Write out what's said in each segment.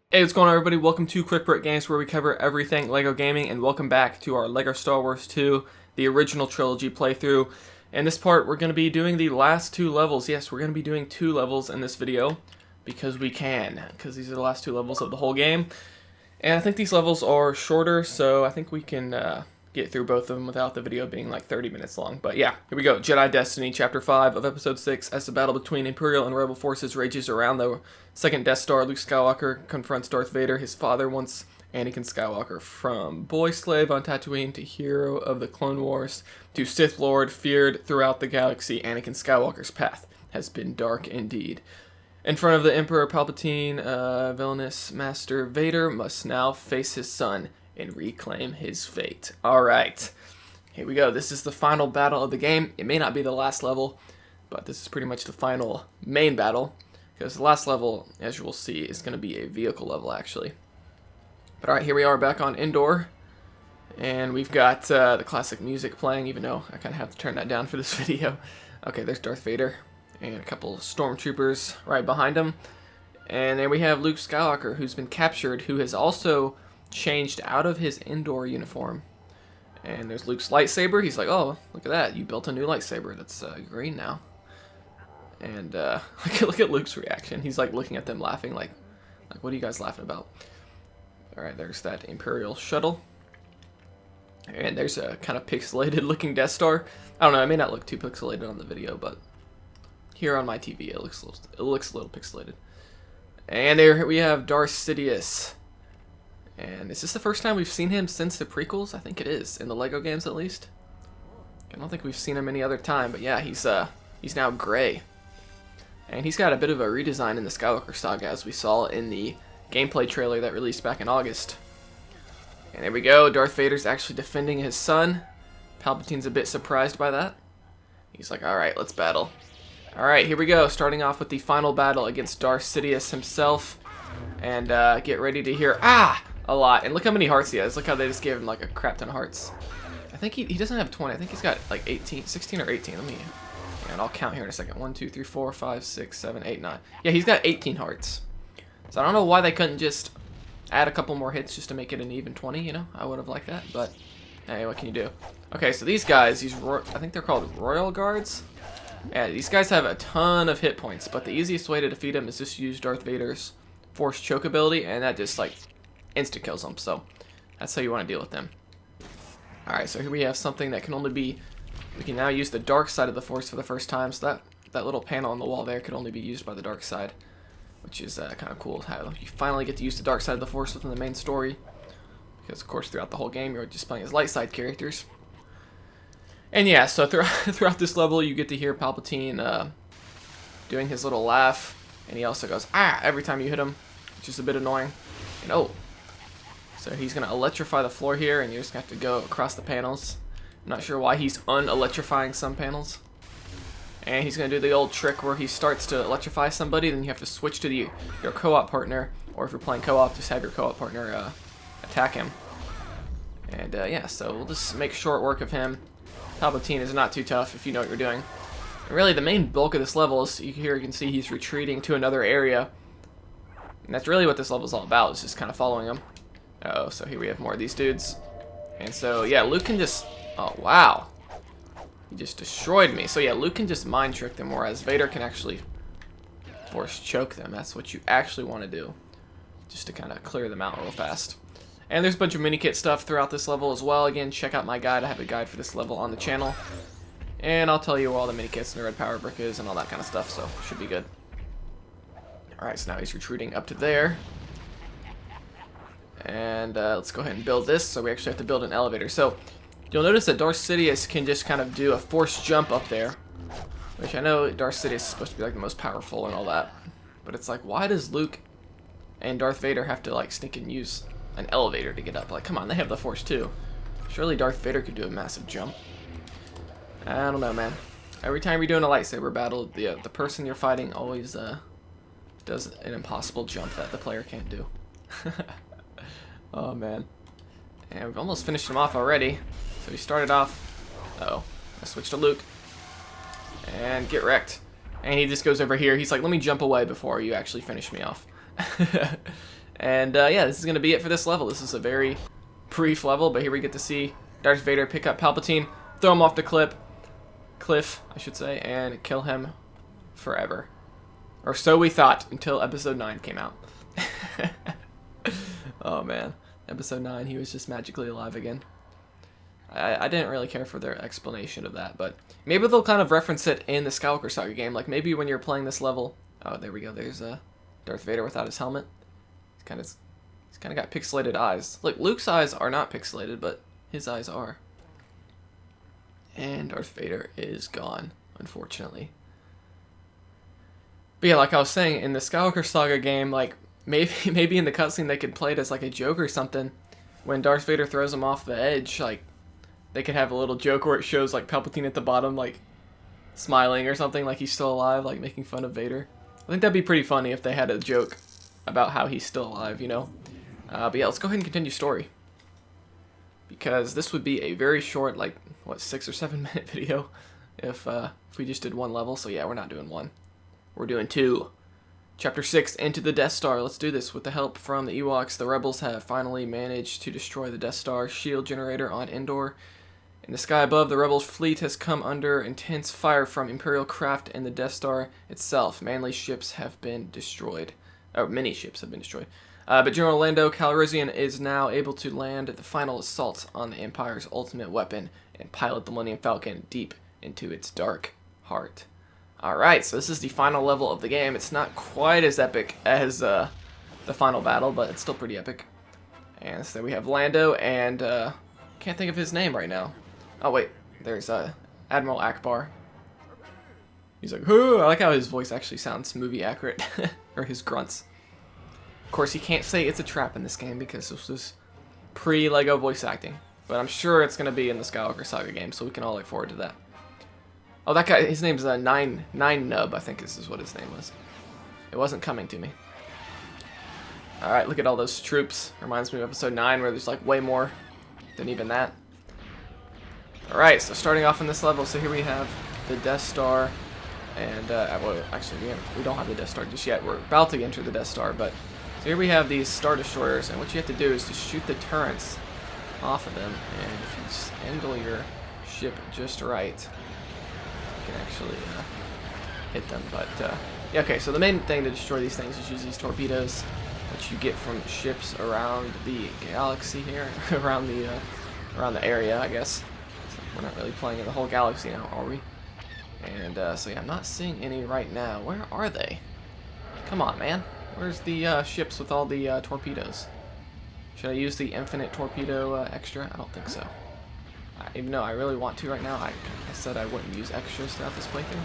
Hey, what's going on, everybody? Welcome to Quick Break Games, where we cover everything LEGO gaming, and welcome back to our LEGO Star Wars 2, the original trilogy playthrough. In this part, we're going to be doing the last two levels. Yes, we're going to be doing two levels in this video, because we can, because these are the last two levels of the whole game. And I think these levels are shorter, so I think we can get through both of them without the video being like 30 minutes long. But yeah, here we go. Jedi Destiny, Chapter 5 of Episode 6. As the battle between Imperial and Rebel forces rages around the second Death Star, Luke Skywalker confronts Darth Vader, his father, once Anakin Skywalker. From boy slave on Tatooine to hero of the Clone Wars to Sith Lord feared throughout the galaxy, Anakin Skywalker's path has been dark indeed. In front of the Emperor Palpatine, villainous Master Vader must now face his son and reclaim his fate. Alright, here we go. This is the final battle of the game. It may not be the last level, but this is pretty much the final main battle, because the last level, as you will see, is going to be a vehicle level, actually. But alright, here we are back on Endor, and we've got the classic music playing, even though I kind of have to turn that down for this video. Okay, there's Darth Vader, and a couple stormtroopers right behind him. And then we have Luke Skywalker, who's been captured, who has also changed out of his Endor uniform. And there's Luke's lightsaber. He's like, oh, look at that, you built a new lightsaber that's green now. And look at Luke's reaction. He's like looking at them laughing, like what are you guys laughing about? Alright, there's that Imperial shuttle. And there's a kind of pixelated looking Death Star. I don't know, it may not look too pixelated on the video, but here on my TV it looks a little pixelated. And there we have Darth Sidious. And is this the first time we've seen him since the prequels? I think it is, in the LEGO games at least. I don't think we've seen him any other time, but yeah, he's now gray. And he's got a bit of a redesign in the Skywalker Saga, as we saw in the gameplay trailer that released back in August. And there we go, Darth Vader's actually defending his son. Palpatine's a bit surprised by that. He's like, alright, let's battle. Alright, here we go, starting off with the final battle against Darth Sidious himself. And get ready to hear, a lot. And look how many hearts he has. Look how they just gave him like a crap ton of hearts. I think he doesn't have 20. I think he's got like 18, 16 or 18. Let me, and I'll count here in a second. 1, 2, 3, 4, 5, 6, 7, 8, 9. Yeah, he's got 18 hearts. So I don't know why they couldn't just add a couple more hits just to make it an even 20, you know? I would have liked that, but hey, what can you do? Okay, so these guys, I think they're called Royal Guards. Yeah, these guys have a ton of hit points, but the easiest way to defeat them is just use Darth Vader's Force Choke ability, and that just like insta kills them. So that's how you want to deal with them. Alright, so here we have something that can only be, we can now use the dark side of the Force for the first time. So that little panel on the wall there could only be used by the dark side, which is kind of cool how you finally get to use the dark side of the Force within the main story, because of course throughout the whole game you're just playing as light side characters. And yeah, so throughout this level you get to hear Palpatine doing his little laugh, and he also goes every time you hit him, which is a bit annoying. And oh, so he's gonna electrify the floor here, and you just have to go across the panels. I'm not sure why he's unelectrifying some panels. And he's gonna do the old trick where he starts to electrify somebody, then you have to switch to your co-op partner, or if you're playing co-op, just have your co-op partner attack him. And yeah, so we'll just make short work of him. Palpatine is not too tough if you know what you're doing. And really, the main bulk of this level is, here you can see he's retreating to another area. And that's really what this level is all about, is just kind of following him. Uh-oh, so here we have more of these dudes. And so, yeah, Luke can just, oh, wow. He just destroyed me. So yeah, Luke can just mind trick them, whereas Vader can actually Force Choke them. That's what you actually want to do, just to kind of clear them out real fast. And there's a bunch of mini-kit stuff throughout this level as well. Again, check out my guide. I have a guide for this level on the channel. And I'll tell you where all the mini-kits and the red power brick is and all that kind of stuff, so should be good. Alright, so now he's retreating up to there. And let's go ahead and build this. So we actually have to build an elevator. So you'll notice that Darth Sidious can just kind of do a forced jump up there, which I know Darth Sidious is supposed to be like the most powerful and all that. But it's like, why does Luke and Darth Vader have to like sneak and use an elevator to get up? Like, come on, they have the Force too. Surely Darth Vader could do a massive jump. I don't know, man. Every time you're doing a lightsaber battle, the person you're fighting always does an impossible jump that the player can't do. Oh man. And we've almost finished him off already. So he started off, uh-oh, I switched to Luke, and get wrecked. And he just goes over here, he's like, let me jump away before you actually finish me off. And yeah, this is going to be it for this level. This is a very brief level, but here we get to see Darth Vader pick up Palpatine, throw him off the cliff, I should say, and kill him forever. Or so we thought, until Episode 9 came out. Oh man, Episode 9, he was just magically alive again. I didn't really care for their explanation of that, but maybe they'll kind of reference it in the Skywalker Saga game. Like maybe when you're playing this level, oh there we go. There's Darth Vader without his helmet. He's kind of got pixelated eyes. Look, Luke's eyes are not pixelated, but his eyes are. And Darth Vader is gone, unfortunately. But yeah, like I was saying, in the Skywalker Saga game, like maybe in the cutscene they could play it as like a joke or something. When Darth Vader throws him off the edge, like they could have a little joke where it shows like Palpatine at the bottom, like smiling or something, like he's still alive, like making fun of Vader. I think that'd be pretty funny if they had a joke about how he's still alive, you know. But yeah, let's go ahead and continue story, because this would be a very short, like what, 6 or 7 minute video if we just did one level. So yeah, we're not doing one, we're doing 2. Chapter 6, Into the Death Star. Let's do this. With the help from the Ewoks, the rebels have finally managed to destroy the Death Star shield generator on Endor. In the sky above, the rebels' fleet has come under intense fire from Imperial craft and the Death Star itself. Many ships have been destroyed. Many ships have been destroyed. But General Lando Calrissian is now able to land the final assault on the Empire's ultimate weapon and pilot the Millennium Falcon deep into its dark heart. Alright, so this is the final level of the game. It's not quite as epic as the final battle, but it's still pretty epic. And so we have Lando, and can't think of his name right now. Oh wait, there's Admiral Akbar. He's like, "Hoo!" I like how his voice actually sounds movie accurate, or his grunts. Of course, he can't say it's a trap in this game because this was pre-Lego voice acting. But I'm sure it's going to be in the Skywalker Saga game, so we can all look forward to that. Oh, that guy, his name's Nine Nub, I think this is what his name was. It wasn't coming to me. Alright, look at all those troops. Reminds me of Episode 9, where there's like way more than even that. Alright, so starting off in this level, so here we have the Death Star. And, well, actually, we don't have the Death Star just yet. We're about to enter the Death Star, but... So here we have these Star Destroyers, and what you have to do is to shoot the turrets off of them. And if you just angle your ship just right, can actually hit them, but yeah, okay, so the main thing to destroy these things is use these torpedoes, which you get from ships around the galaxy here, around the area, I guess. So we're not really playing in the whole galaxy now, are we? And so yeah, I'm not seeing any right now. Where are they? Come on, man. Where's the ships with all the torpedoes? Should I use the infinite torpedo extra? I don't think so. Even though I really want to right now, I said I wouldn't use extras throughout this playthrough.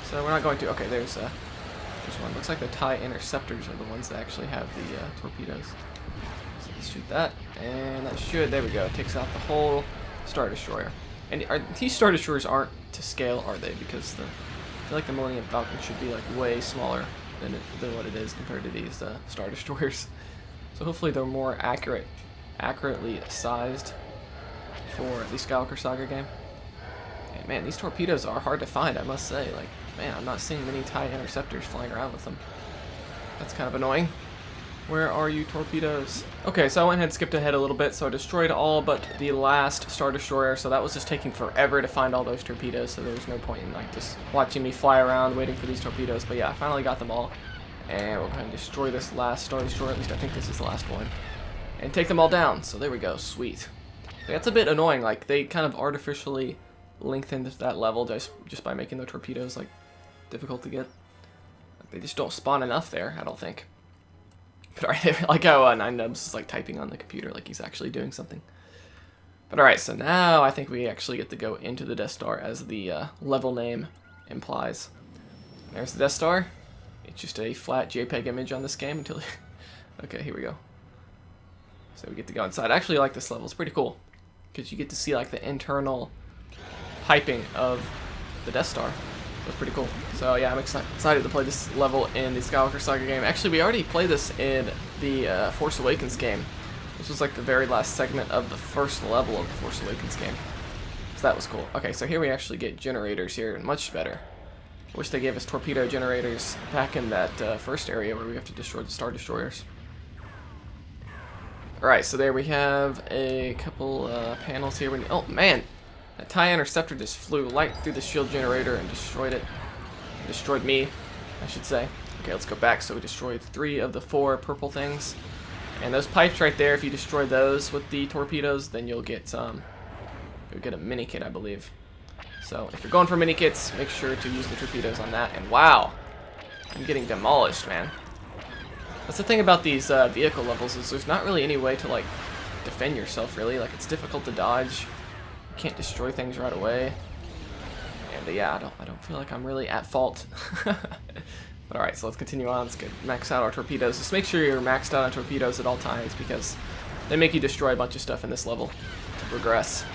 So we're not going to. Okay, there's one. Looks like the TIE Interceptors are the ones that actually have the torpedoes. So let's shoot that. And that should, there we go, it takes out the whole Star Destroyer. And these Star Destroyers aren't to scale, are they? Because I feel like the Millennium Falcon should be like way smaller than what it is compared to these Star Destroyers. So hopefully they're more accurately sized for the Skywalker Saga game. And man, these torpedoes are hard to find, I must say. Like, man, I'm not seeing many TIE Interceptors flying around with them. That's kind of annoying. Where are you, torpedoes? Okay, so I went ahead and skipped ahead a little bit, so I destroyed all but the last Star Destroyer, so that was just taking forever to find all those torpedoes, so there was no point in like just watching me fly around waiting for these torpedoes. But yeah, I finally got them all. And we'll go ahead and destroy this last Star Destroyer, at least I think this is the last one. And take them all down, so there we go, sweet. That's a bit annoying, like they kind of artificially lengthened that level just by making the torpedoes like difficult to get. Like, they just don't spawn enough there, I don't think. But alright, like how Nine Nubs is like typing on the computer like he's actually doing something. But alright, so now I think we actually get to go into the Death Star as the level name implies. There's the Death Star. It's just a flat JPEG image on this game until... Okay, here we go. So we get to go inside. I actually like this level, it's pretty cool. Because you get to see like the internal piping of the Death Star. That's pretty cool. So yeah, I'm excited to play this level in the Skywalker Saga game. Actually, we already played this in the Force Awakens game. This was like the very last segment of the first level of the Force Awakens game. So that was cool. Okay, so here we actually get generators here, much better. Wish they gave us torpedo generators back in that first area where we have to destroy the Star Destroyers. Alright, so there we have a couple panels here. Oh man, that TIE interceptor just flew right through the shield generator and destroyed it. Destroyed me, I should say. Okay, let's go back. So we destroyed 3 of the 4 purple things. And those pipes right there, if you destroy those with the torpedoes, then you'll get a mini kit, I believe. So if you're going for mini kits, make sure to use the torpedoes on that. And wow, I'm getting demolished, man. That's the thing about these vehicle levels, is there's not really any way to like defend yourself, really. Like, it's difficult to dodge. You can't destroy things right away. And yeah, I don't feel like I'm really at fault. But alright, so let's continue on. Let's max out our torpedoes. Just make sure you're maxed out on torpedoes at all times, because they make you destroy a bunch of stuff in this level to progress.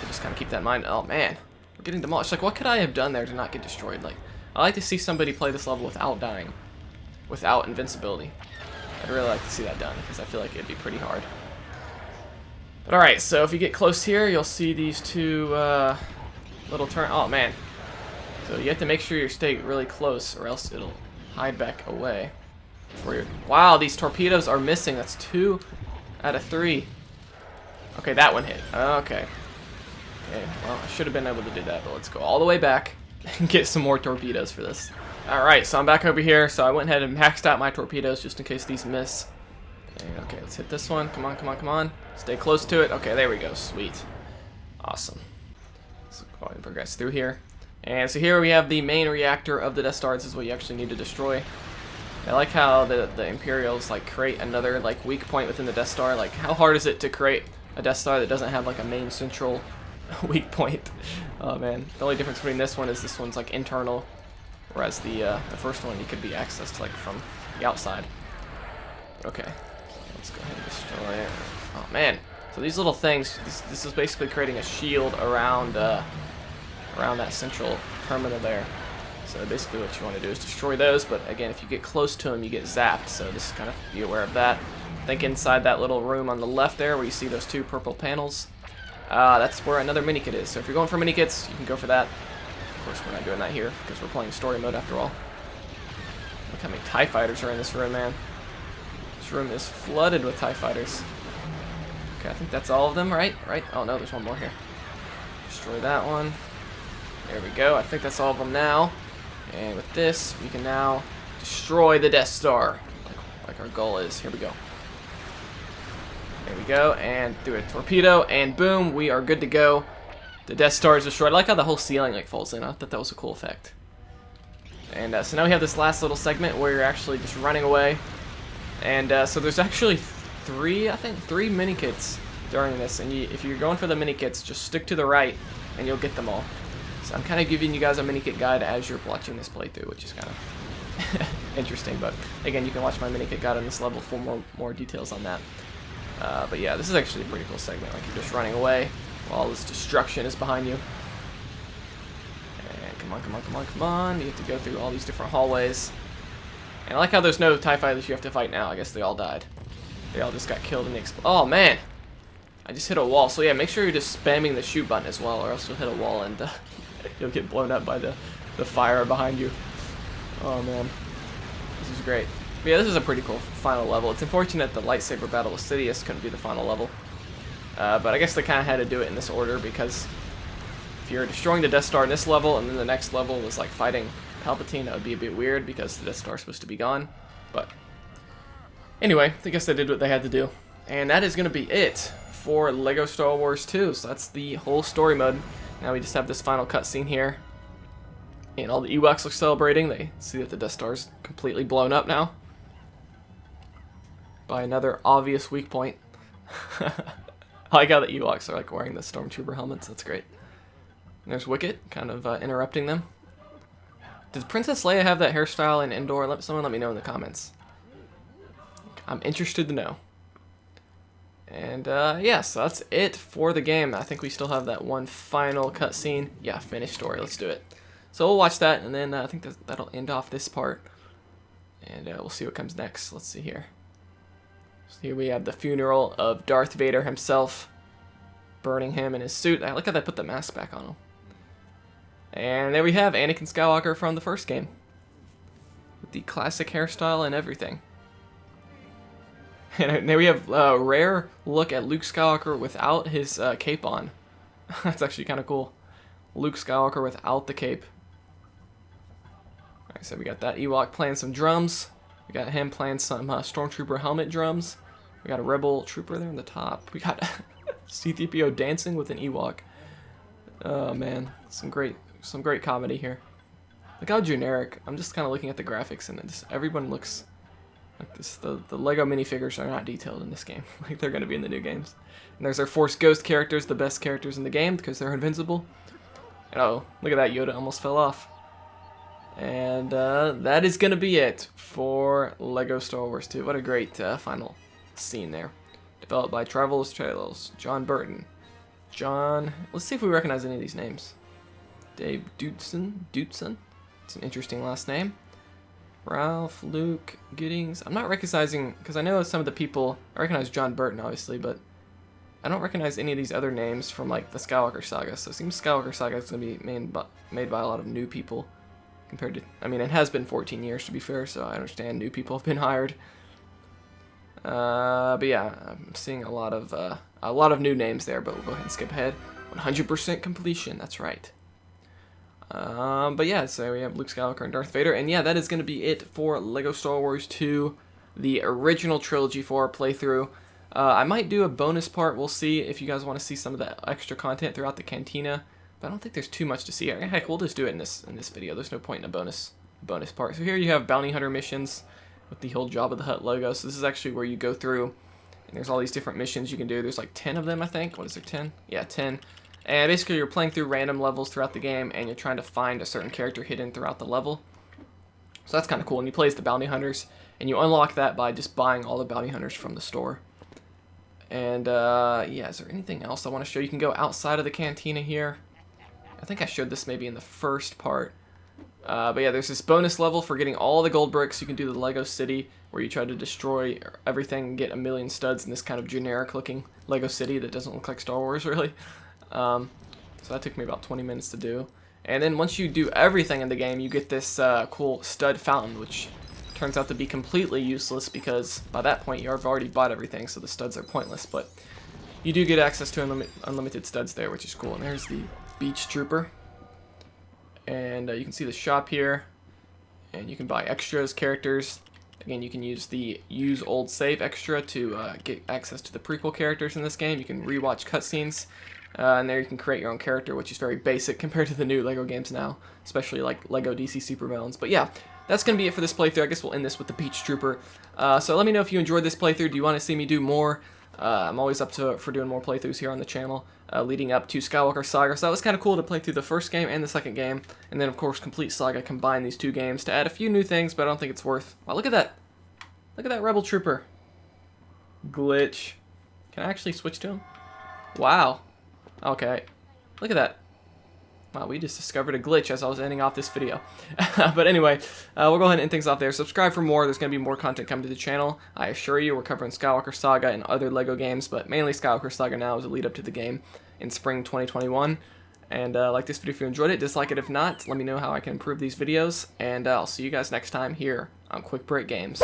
So just kind of keep that in mind. Oh man, we're getting demolished. Like, what could I have done there to not get destroyed? Like, I like to see somebody play this level without dying, without invincibility. I'd really like to see that done, because I feel like it'd be pretty hard. But alright, so if you get close here, you'll see these 2 little turn. Oh man. So you have to make sure you stay really close, or else it'll hide back away. Wow, these torpedoes are missing. That's 2 out of 3. Okay, that one hit. Okay. Okay, well, I should have been able to do that, but let's go all the way back and get some more torpedoes for this. Alright, so I'm back over here. So I went ahead and maxed out my torpedoes just in case these miss. Okay, let's hit this one. Come on, come on, come on. Stay close to it. Okay, there we go. Sweet. Awesome. Let's go ahead and progress through here. And so here we have the main reactor of the Death Star. This is what you actually need to destroy. I like how the Imperials like create another like weak point within the Death Star. Like, how hard is it to create a Death Star that doesn't have like a main central weak point? Oh man, the only difference between this one is this one's like internal, whereas the first one you could be accessed like from the outside. Okay, let's go ahead and destroy it. Oh man, so these little things, this is basically creating a shield around around that central terminal there. So basically what you want to do is destroy those, but again, if you get close to them, you get zapped, so just kind of be aware of that. I think inside that little room on the left there, where you see those 2 purple panels, that's where another mini-kit is. So if you're going for mini-kits, you can go for that. Of course, we're not doing that here, because we're playing story mode after all. Look how many TIE fighters are in this room, man. This room is flooded with TIE fighters. Okay, I think that's all of them, right? Right? Oh no, there's one more here. Destroy that one. There we go. I think that's all of them now. And with this, we can now destroy the Death Star, like our goal is. Here we go. There we go. And through a torpedo, and boom, we are good to go. The Death Star is destroyed. I like how the whole ceiling like folds in. I thought that was a cool effect. And so now we have this last little segment where you're actually just running away. And so there's actually 3 mini kits during this. And if you're going for the mini kits, just stick to the right, and you'll get them all. So I'm kind of giving you guys a mini kit guide as you're watching this playthrough, which is kind of interesting. But again, you can watch my mini kit guide on this level for more details on that. But yeah, this is actually a pretty cool segment. Like, you're just running away while all this destruction is behind you. And come on, come on, come on, come on. You have to go through all these different hallways. And I like how there's no TIE fighters you have to fight now. I guess they all died. They all just got killed in the Oh man! I just hit a wall. So yeah, make sure you're just spamming the shoot button as well, or else you'll hit a wall and you'll get blown up by the fire behind you. Oh man, this is great. But yeah, this is a pretty cool final level. It's unfortunate the lightsaber battle with Sidious couldn't be the final level, but I guess they kind of had to do it in this order, because if you're destroying the Death Star in this level and then the next level was like fighting Palpatine, that would be a bit weird, because the Death Star is supposed to be gone. But anyway, I guess they did what they had to do, and that is going to be it for LEGO Star Wars 2. So that's the whole story mode. Now we just have this final cutscene here, and all the Ewoks are celebrating. They see that the Death Star is completely blown up now by another obvious weak point. I like how the Ewoks are like wearing the Stormtrooper helmets. That's great. And there's Wicket, kind of interrupting them. Did Princess Leia have that hairstyle in Endor? Someone let me know in the comments. I'm interested to know. And yeah, so that's it for the game. I think we still have that one final cutscene. Yeah, finish story. Let's do it. So we'll watch that, and then I think that'll end off this part. And we'll see what comes next. Let's see here. So here we have the funeral of Darth Vader himself, burning him in his suit. I like how they put the mask back on him. And there we have Anakin Skywalker from the first game, with the classic hairstyle and everything. And there we have a rare look at Luke Skywalker without his cape on. That's actually kind of cool. Luke Skywalker without the cape. Alright, so we got that Ewok playing some drums. We got him playing some Stormtrooper helmet drums. We got a Rebel Trooper there on the top. We got C-3PO dancing with an Ewok. Oh man, some great comedy here. Look how generic. I'm just kind of looking at the graphics and everyone looks like this. The Lego minifigures are not detailed in this game. Like they're going to be in the new games. And there's our Force Ghost characters, the best characters in the game because they're invincible. And oh, look at that, Yoda almost fell off. And that is going to be it for Lego Star Wars 2. What a great final scene there. Developed by Trails, John Burton. Let's see if we recognize any of these names. Dave Dootson. It's an interesting last name. Ralph, Luke, Giddings. I'm not recognizing, because I know some of the people, I recognize John Burton obviously, but I don't recognize any of these other names from like the Skywalker Saga. So it seems Skywalker Saga is going to be made by a lot of new people compared to, I mean, it has been 14 years to be fair, so I understand new people have been hired. But yeah, I'm seeing a lot of new names there, but we'll go ahead and skip ahead. 100% completion, that's right. But yeah, so we have Luke Skywalker and Darth Vader, and yeah, that is going to be it for Lego Star Wars 2, the original trilogy for our playthrough. I might do a bonus part, we'll see if you guys want to see some of the extra content throughout the cantina, but I don't think there's too much to see. Heck, we'll just do it in this video. There's no point in a bonus part. So here you have bounty hunter missions with the whole Jabba the Hutt logo. So this is actually where you go through, and there's all these different missions you can do. There's like 10 of them, I think. What is there, 10? Yeah, 10. And basically you're playing through random levels throughout the game, and you're trying to find a certain character hidden throughout the level. So that's kind of cool. And you play as the bounty hunters, and you unlock that by just buying all the bounty hunters from the store. And yeah, is there anything else I want to show? You can go outside of the cantina here. I think I showed this maybe in the first part. But yeah, there's this bonus level for getting all the gold bricks. You can do the Lego City, where you try to destroy everything and get 1,000,000 studs in this kind of generic looking Lego City that doesn't look like Star Wars really. So that took me about 20 minutes to do. And then once you do everything in the game, you get this cool stud fountain, which turns out to be completely useless because by that point you've already bought everything, so the studs are pointless. But you do get access to unlimited studs there, which is cool. And there's the Beach Trooper. And you can see the shop here, and you can buy extras, characters. Again, you can use the Use Old Save extra to get access to the prequel characters in this game. You can rewatch cutscenes, and there you can create your own character, which is very basic compared to the new Lego games now, especially like Lego DC Supervillains. But yeah, that's going to be it for this playthrough. I guess we'll end this with the Beach Trooper. So let me know if you enjoyed this playthrough. Do you want to see me do more? I'm always up for doing more playthroughs here on the channel, leading up to Skywalker Saga. So that was kind of cool to play through the first game and the second game, and then of course Complete Saga, combine these two games to add a few new things, but I don't think it's worth. Wow, look at that! Look at that Rebel Trooper. Glitch. Can I actually switch to him? Wow. Okay. Look at that. Wow, we just discovered a glitch as I was ending off this video. But anyway, we'll go ahead and end things off there. Subscribe for more. There's going to be more content coming to the channel. I assure you, we're covering Skywalker Saga and other LEGO games, but mainly Skywalker Saga now as a lead up to the game in spring 2021. And like this video if you enjoyed it. Dislike it if not. Let me know how I can improve these videos. And I'll see you guys next time here on Quick Break Games.